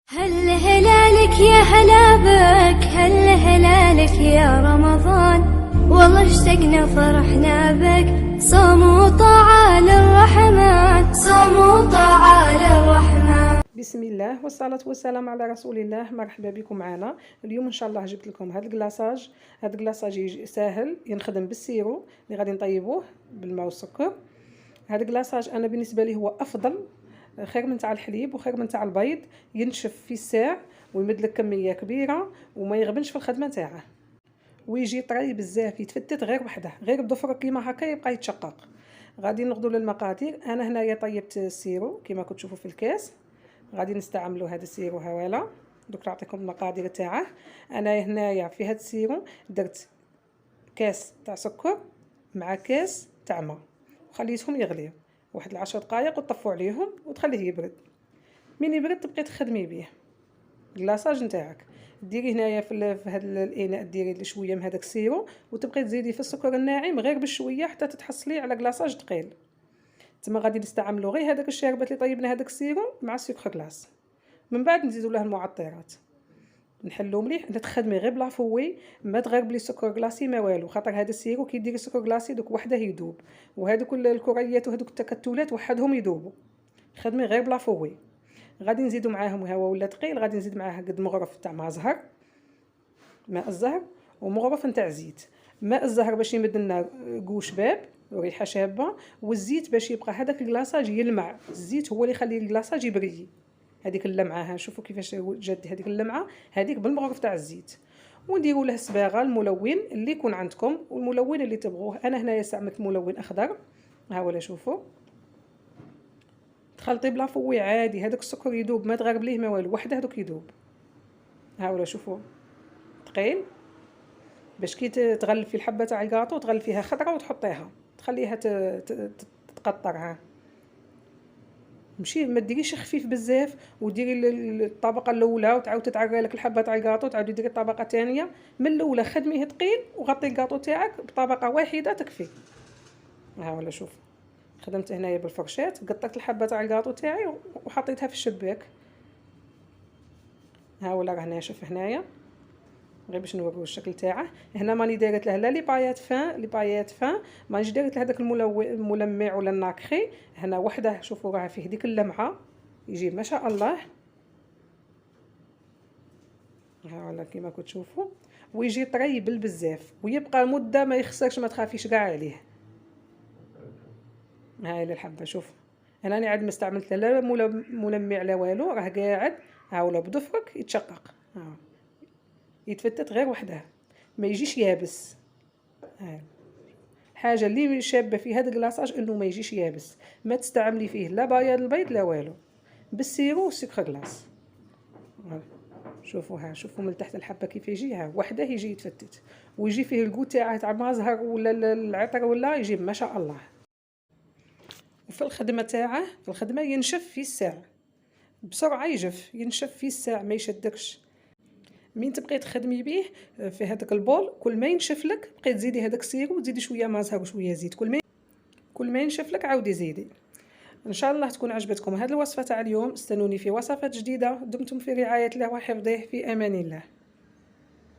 هل هلالك يا هلا بك، هل هلالك يا رمضان، والله اشتقنا فرحنا بك، صوم وطاعة للرحمن، صوم وطاعة للرحمن. بسم الله والصلاة والسلام على رسول الله. مرحبا بكم معنا اليوم ان شاء الله. جبت لكم هذا الكلاصاج. هذا الكلاصاج ساهل ينخدم بالسيرو اللي غادي نطيبوه بالماء والسكر. هذا الكلاصاج انا بالنسبه لي هو افضل، خير من تاع الحليب وخير من تاع البيض. ينشف في الساع ويمد لك كميه كبيره وما يغبنش في الخدمه تاعه، ويجي طري بزاف، يتفتت غير وحده، غير بضفره كيما هكا يبقى يتشقق. غادي ناخذوا للمقادير. انا هنايا طيبت السيرو كيما كنت تشوفوا في الكاس. غادي نستعملوا هذا السيرو هوالا. دوك نعطيكم المقادير تاعه. انا هنايا في هذا السيرو درت كاس تاع سكر مع كاس تاع ماء، وخليتهم يغليو واحد 10 دقائق وطفوا عليهم وتخليه يبرد. من يبرد تبقي تخدمي به الكلاصاج نتاعك. ديري هنايا في هذا الاناء، ديري شويه من هذاك السيرو وتبقي تزيدي في السكر الناعم غير بشويه حتى تتحصلي على كلاصاج ثقيل. تما غادي نستعملوا غير هذاك الشربات اللي طيبنا هذاك السيرو مع السكر كلاص. من بعد نزيدوا له المعطرات، نحلو مليح. انت تخدمي غير بلا فوي، ما تغربلي السكر كلاصي ما والو، خاطر هذا السيرو كي ديري السكر كلاصي دوك وحده يذوب، وهذوك الكريات وهذوك التكتلات وحدهم يذوبوا. خدمي غير بلا فوي. غادي نزيدوا معاهم هوا ولا ثقيل، غادي نزيد معاه قد مغرف تاع ماء زهر، ماء الزهر، ومغرف نتاع زيت. ماء الزهر باش يمد لنا قو شباب وريحه شابه، والزيت باش يبقى هذاك الكلاصاج يلمع. الزيت هو اللي يخلي الكلاصاج يبري. هذيك اللمعه، ها شوفوا كيفاش جات هذيك اللمعه، هذيك بالمغرف تاع الزيت. ونديروا له صباغه الملون اللي يكون عندكم والملون اللي تبغوه. انا هنايا استعملت ملون اخضر، ها ولا شوفوا. تخلطي بلا فوي عادي، هذاك السكر يذوب، ما تغربليه ما والو، وحده هذوك يذوب. ها ولا شوفوا ثقيل، باش كي تغلفي الحبه تاع الكاطو تغلفيها خضره وتحطيها تخليها تقطرها. ماشي ما ديريش خفيف بزاف وديري الطبقه الاولى وتعاود تتعرى لك الحبه تاع الكاطو، تعاودي ديري الطبقه الثانيه. من الاولى خدميه ثقيل وغطي الكاطو تاعك بطبقه واحده تكفي. ها ولا شوف، خدمت هنايا بالفرشات، قطعت الحبه تاع الكاطو تاعي وحطيتها في الشباك. ها ولا راه ناشف هنايا، غير باش نوريو الشكل تاعه. هنا ماني دايره له لا لي بايات فان، مانيش دايره له هذاك الملمع ولا الناكخي. هنا وحده شوفوا راه فيه ديك اللمعه، يجي ما شاء الله. ها ولا كيما كتشوفوا، ويجي طري بزاف ويبقى مده ما يخسرش، ما تخافيش كاع عليه. هاي الحبه شوف، انا عاد ما استعملت لا ملمع لا والو، راه قاعد ها ولا بضفرك يتشقق. ها يتفتت غير وحده، ما يجيش يابس. الحاجه اللي شابه في هذا الكلاصاج انه ما يجيش يابس. ما تستعملي فيه لا بياض البيض لا والو، بالسيرو والسكر كلاص. شوفوا ها، شوفوا من تحت الحبه كيف يجي، ها وحده يجي يتفتت ويجي فيه الكو تاع ما زهر ولا العطر ولا يجي ما شاء الله. وفي الخدمه تاعه، في الخدمه ينشف في الساع بسرعه، يجف ينشف في الساع ما يشدكش. من تبقي تخدمي به في هذاك البول، كل ما ينشف لك بقيت تزيدي هذاك السيرو وتزيدي شويه ماء زهر وشويه زيت. كل ما ينشف لك عاودي زيدي. ان شاء الله تكون عجبتكم هذه الوصفه تاع اليوم. استنوني في وصفات جديده. دمتم في رعايه الله وحفظه، في امان الله.